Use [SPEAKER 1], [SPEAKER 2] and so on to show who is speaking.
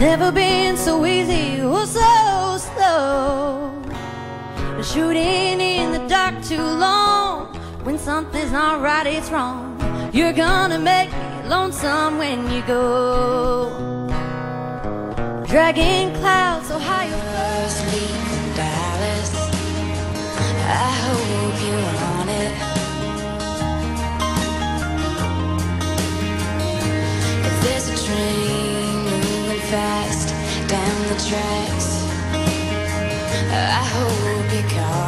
[SPEAKER 1] Never been so easy or so slow. Been shooting in the dark too long. When something's not right, it's wrong. You're gonna make me lonesome when you go. Dragging clouds so high you'll
[SPEAKER 2] First leaving Dallas, I hope you're on it. If there's a train moving fast down the tracks, I hope you're caught.